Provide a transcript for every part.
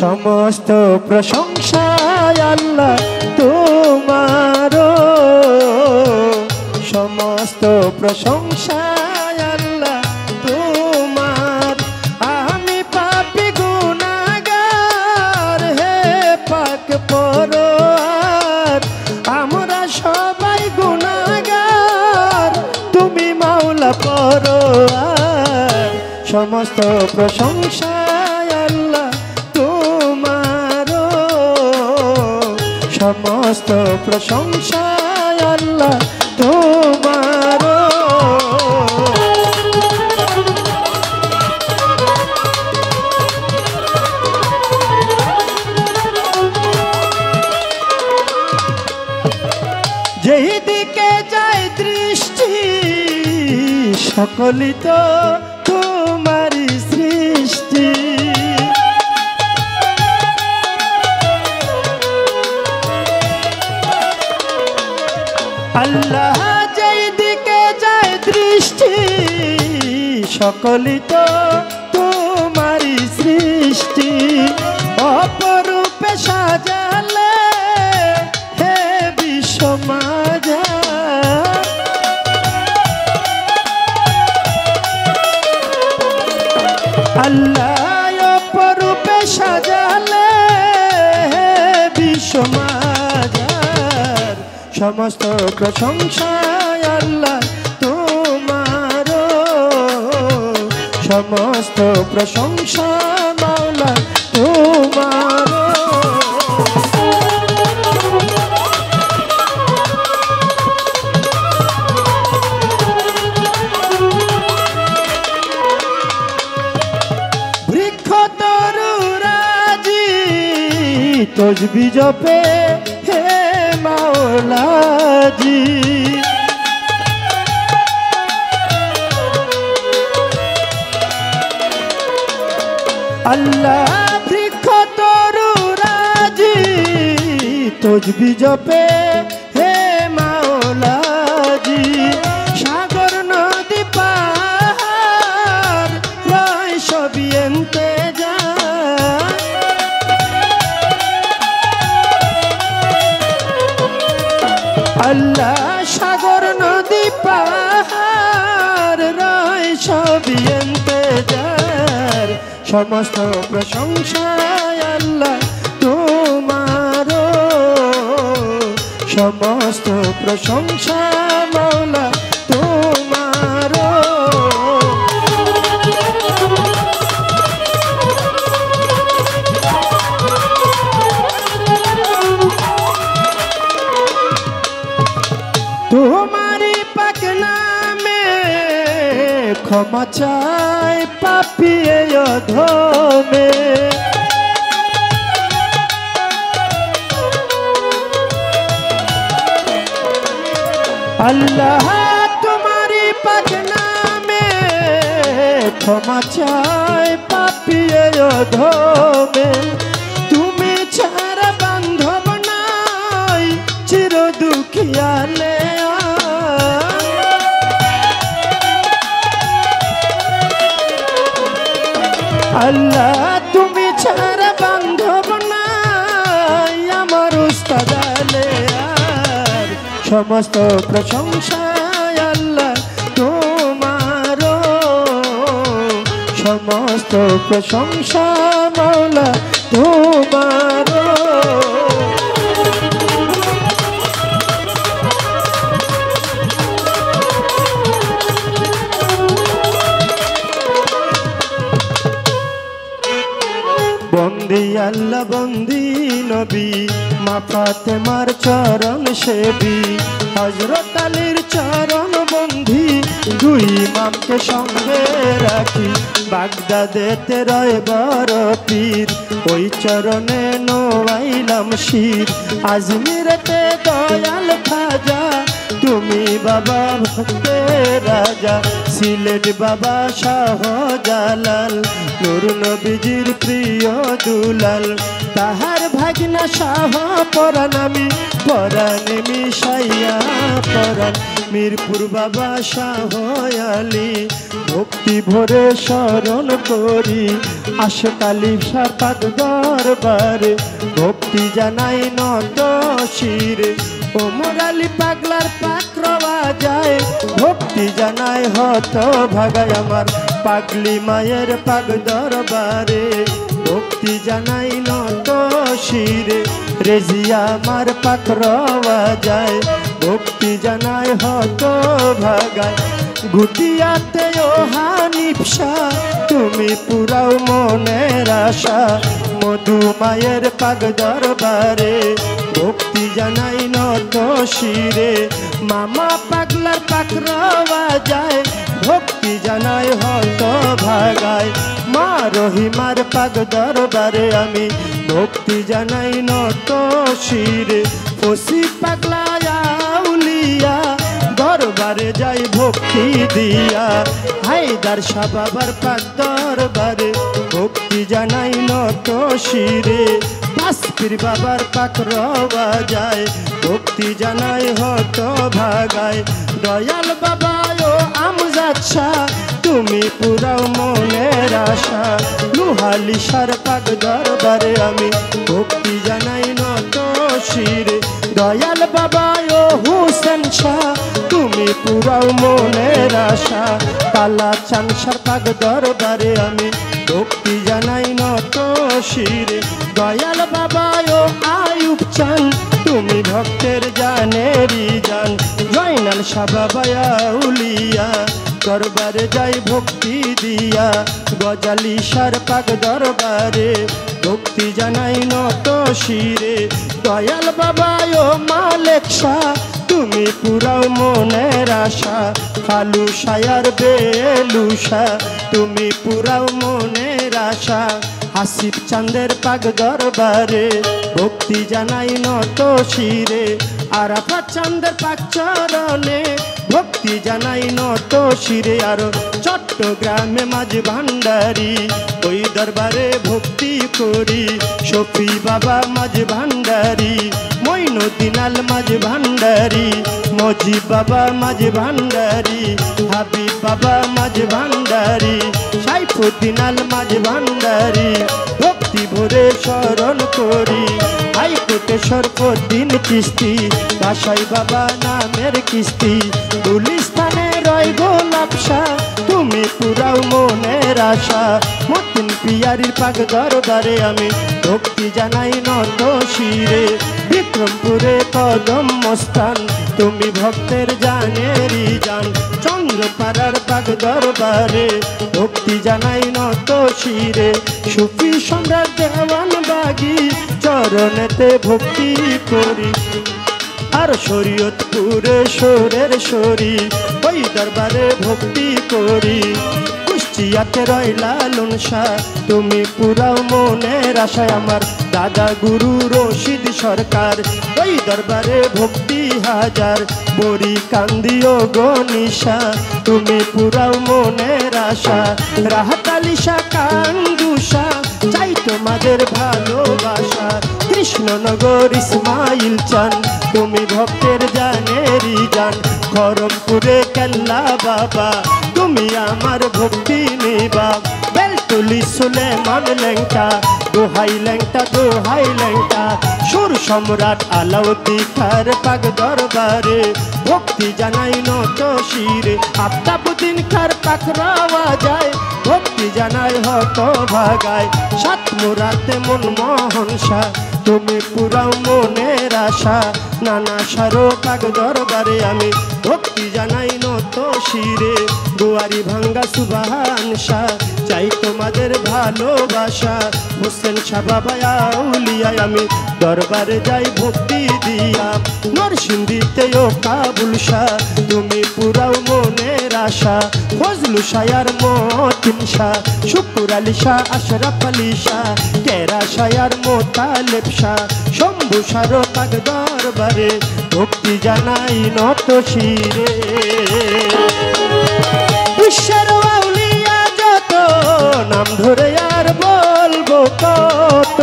সমস্ত প্রশংসা আল্লাহ তোমার, সমস্ত প্রশংসা আল্লাহ তোমার। আমি পাপী গুনাহগার, হে পাক পরওয়ার, আমরা সবাই গুনাহগার, তুমি মাওলা পরওয়ার। সমস্ত প্রশংসা আল্লাহ তোমার, সমস্ত প্রশংসা আল্লাহ তোমার। যেই দিকে যায় দৃষ্টি সকলই তো তোমারই সৃষ্টি। আল্লাহ যেই দিকে যায় দৃষ্টি সকলই তো তোমারই সৃষ্টি। অপরূপে সাজালে হে বিশ্ব মাঝা, আল্লাহ অপরূপে সাজালে হে বিশ্ব মাঝার। সমস্ত প্রশংসা আল্লাহ তোমার, সমস্ত প্রশংসা মাওলা তোমার। বৃক্ষ তরুরাজি তসবি জপে হে মাওলাজি। আল্লাহ বৃক্ষ তরুরাজি তসবি জপে হে মাওলাজি। সাগর নদী পাহাড় রয় সবই ইন্তেজার। আল্লাহ সাগর নদী পাহাড় রয় সবই ইন্তেজার। সমস্ত প্রশংসা আল্লাহ তোমার, সমস্ত প্রশংসা মাওলা তোমার। তোমারি পাক নামে ক্ষমা চাই পাপী অধমে। আল্লাহ তোমারি পাক নামে ক্ষমা চাই পাপী অধমে। তুমি ছাড়া বান্ধব নাই চির দুঃখিয়ালে। আল্লাহ তুমি ছাড়া বান্ধব নাই আমার উস্তাদ আলে। আর সমস্ত প্রশংসা আল্লাহ তোমার, সমস্ত প্রশংসা মাওলা তোমার। বন্দি আল্লাহ বন্দি নবী মা ফাতেমার চরণ সেবী। হযরত আলীর চরণ বন্ধি দুই ইমামকে সঙ্গে রাখি। বাগদাদেতে রয় বড় পীর ওই চরণে নোয়াইলাম শির। আজমিরেতে দয়াল খাজা তুমি বাবা ভক্তের রাজা। সিলেট বাবা শাহ জালাল নূর নবীজির প্রিয় দুলাল। তাহার ভাগনা শাহ পরাণ আমি পরাণে মিশাইয়া পরাণ মিরপুর বাবা শাহ আলী ভক্তি ভরে স্মরণ করি আশকালী সাপাত দরবারে ভক্তি জানাই নত শিরে ওমর আলী পাগলার পাকরওয়া যায় ভক্তি জানাই হত ভাগায় আমার পাগলি মায়ের পাগ দরবারে ভক্তি জানাই নত শিরে রেজিয়া আমার পাকরওয়া যায় ভক্তি জানাই হত ভাগায় গুটিয়াতে ও হানিফশা তুমি পুরাও মনের আশা মধু মায়ের পাগ দরবারে ভক্তি জানাই নত শিরে মামা পাগলার পাকরওয়া যায় ভক্তি জানাই হত ভাগায় মা রহিমার পাগ দরবারে আমি ভক্তি জানাই নত শিরে ওসি পাগলা আউলিয়া দরবারে যাই ভক্তি দিয়া হায়দার শাহ বাবার পাক দরবারে ভক্তি জানাই নত শিরে বাসপীর বাবার পাকরওয়া যায় ভক্তি জানাই হত ভাগায় দয়াল বাবা ও আমজাদ শাহ তুমি পুরাও মনের আশা লুহালি সার পাক দরবারে আমি ভক্তি জানাই নত শিরে দয়াল বাবা ও হুসেন শাহ তুমি পুরাও মনের আশা কালা চানসার পাক দরবারে আমি ভক্তি জানাই নত শিরে দয়াল বাবা ও আয়ুব চান তুমি ভক্তের জানেরি জান জয়নাল শাহ বাবা আউলিয়া দরবারে যাই ভক্তি দিয়া গজালি সার পাক দরবারে ভক্তি জানাই নত শিরে দয়াল বাবা ও মালেক শাহ তুমি পুরাও মনের আশা কালু শায়ার বেলুষা তুমি পুরাও মনের আশা আসিফ চাঁদের পাক দরবারে ভক্তি জানাই নত শিরে আরাফাত চাঁদের পাক চরণে ভক্তি জানাই নত শিরে আর চট্টগ্রামে মাঝ ভান্ডারি ওই দরবারে ভক্তি করি শফি বাবা মাঝ ভান্ডারি মঈনুদ্দিন আল মাঝ ভান্ডারি মজিব বাবা মাঝ ভান্ডারি হাবিব বাবা মাঝ ভান্ডারি সাইফুদ্দিন আল মাঝ ভান্ডারি ভক্তি ভরে স্মরণ করি হাইকোর্টে সরফুদ্দিন চিশতি ভাষাই বাবা নামের কিস্তি গুলিস্তানে রয় গোলাপ শাহ তুমি পুরাও মনের আশা মতিন পিয়ারির পাক দরবারে আমি ভক্তি জানাই নত শিরে বিক্রমপুরে কদম মস্তান তুমি ভক্তের জানেরি জান চন্দ্রপাড়ার পাক দরবারে ভক্তি জানাই নত শিরে সুফি সম্রাট দেওয়ান বাগি চরণেতে ভক্তি করি আর শরীয়তপুরে সোরের শরী ওই দরবারে ভক্তি করি কুষ্টিয়াতে রয় লালন শাহ তুমি পুরাও মনের আশায় আমার দাদা গুরু রশিদ সরকার ওই দরবারে ভক্তি হাজার বড়ি কান্দিও গনিশা তুমি পুরাও মনের আশা রাহাত আলী শাহ কান্দুষা চাই তোমাদের ভালোবাসা কৃষ্ণনগর ইসমাইল চান তুমি ভক্তের জানেরি জান খড়গপুরে কেল্লা বাবা তুমি আমার ভক্তি নিবা বেলতুলি সুলেমান লেংটা দোহাই লেংটা সুর সম্রাট আলাউদ্দিন খার পাক দরবারে ভক্তি জানাই নত শিরে আফতাবুদ্দিন খার পাকরওয়া যায় ভক্তি জানাই হত ভাগায় সাত মুরাতে মনমোহন শাহ তুমি পুরাও মনের আশা নানা সারো পাক দরবারে আমি ভক্তি জানাই নত শিরে দুয়ারি ভাঙ্গা সুবহান শাহ চাই তোমাদের ভালোবাসা হোসেন শাহ বাবা আউলিয়া আমি দরবারে যাই ভক্তি দিয়া নরসিংদীতে ও কাবুল শাহ তুমি পুরাও মনের আশা ফজলু শায়ার মতিন শাহ শুকুর আলী শাহ আশরাফ আলী শাহ কেরা শায়ার মোতালেব শাহ শম্ভু সারো পাক দরবারে ভক্তি জানাই নত শিরে বিশ্বের আউলিয়া যত নাম ধরে আর বলবো কত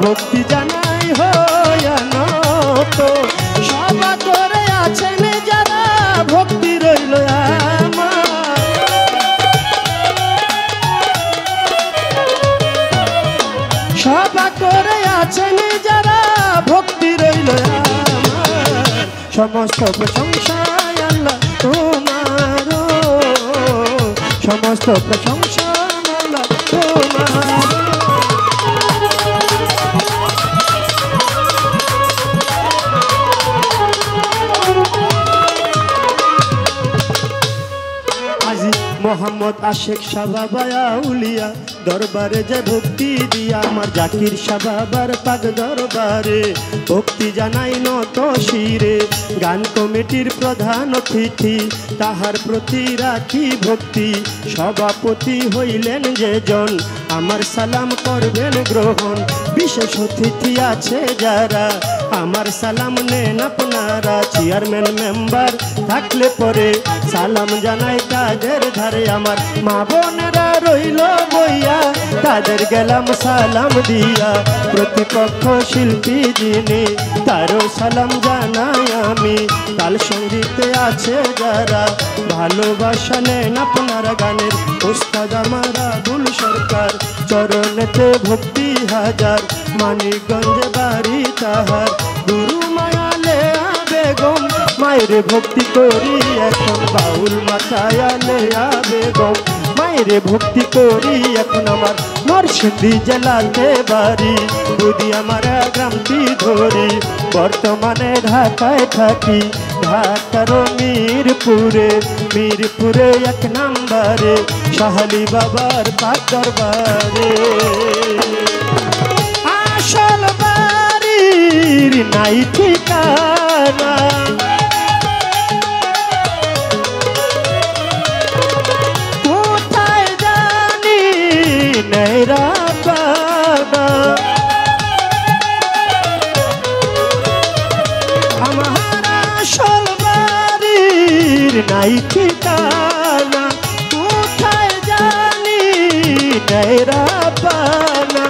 ভক্তি জানাই হইয়া নত সভা করে আছেন যারা ভক্তি রইল আমার সভা করে আছেন যারা ভক্তি রইল আমার সমস্ত প্রশংসা আল্লাহ তোমার সমস্ত প্রশংসা আল্লাহ তোমার মোহাম্মদ আশেক শাহ বাবা আউলিয়া দরবারে যে ভক্তি দিয়া আমার জাকির শাহ বাবার পাক দরবারে ভক্তি জানাই নত শিরে গান কমিটির প্রধান অতিথি তাহার প্রতি রাখি ভক্তি সভাপতি হইলেন যেজন আমার সালাম করবেন গ্রহণ বিশেষ অতিথি আছে যারা আমার সালাম নেন আপনারা চেয়ারম্যান মেম্বার থাকলে পরে সালাম জানাই তাদের ধারে আমার মা বোনেরা রইল বইয়া তাদের গেলাম সালাম দিয়া প্রতিপক্ষ শিল্পী যিনি তারও সালাম জানাই আমি তাল সঙ্গীতে আছে যারা ভালোবাসা নেন আপনারা গানের উস্তাদ আমার আবুল সরকার চরণেতে ভক্তি হাজার মানিকগঞ্জে বাড়ি তাহার গুরু মায়ালে বেগম মায়ের ভক্তি করি এখন বাউল মাথায় বেগম মায়ের ভক্তি করি এখন আমার নরসিংদী জেলাতে বাড়ি বুদি আমার গ্রামটি ধরি বর্তমানে ঢাকায় থাকি ঢাকার মিরপুরে এক নাম্বারে শাহালি বাবার পাক দরবারে আসল বাড়ির নাই ঠিকানা কোথায় জানি নেরা বাবা আমার আসল বাড়ির নাই ঠিকানা কোথায় জানি নেরা বাবা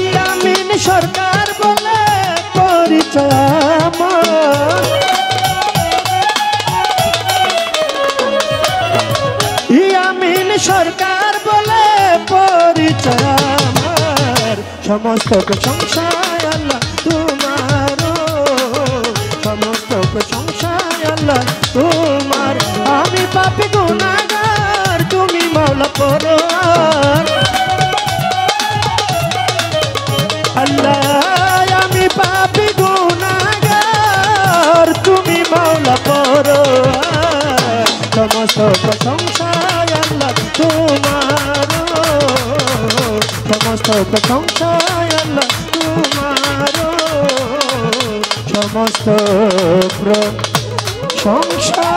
ইয়ামিন সরকার বলে পরিচয় আমার ইয়ামিন সরকার বলে পরিচয় আমার সমস্ত প্রশংসা আল্লাহ তোমার সমস্ত প্রশংসা আল্লাহ তোমার আমি পাপী গুনাহগার তুমি মাওলা পরোয়ার আল্লাহ আমি পাপী গুনাহগার তুমি মাওলা পরোয়ার সমস্ত প্রশংসা আল্লাহ তোমার সমস্ত প্রশংসা আল্লাহ তোমার সমস্ত প্রশংসা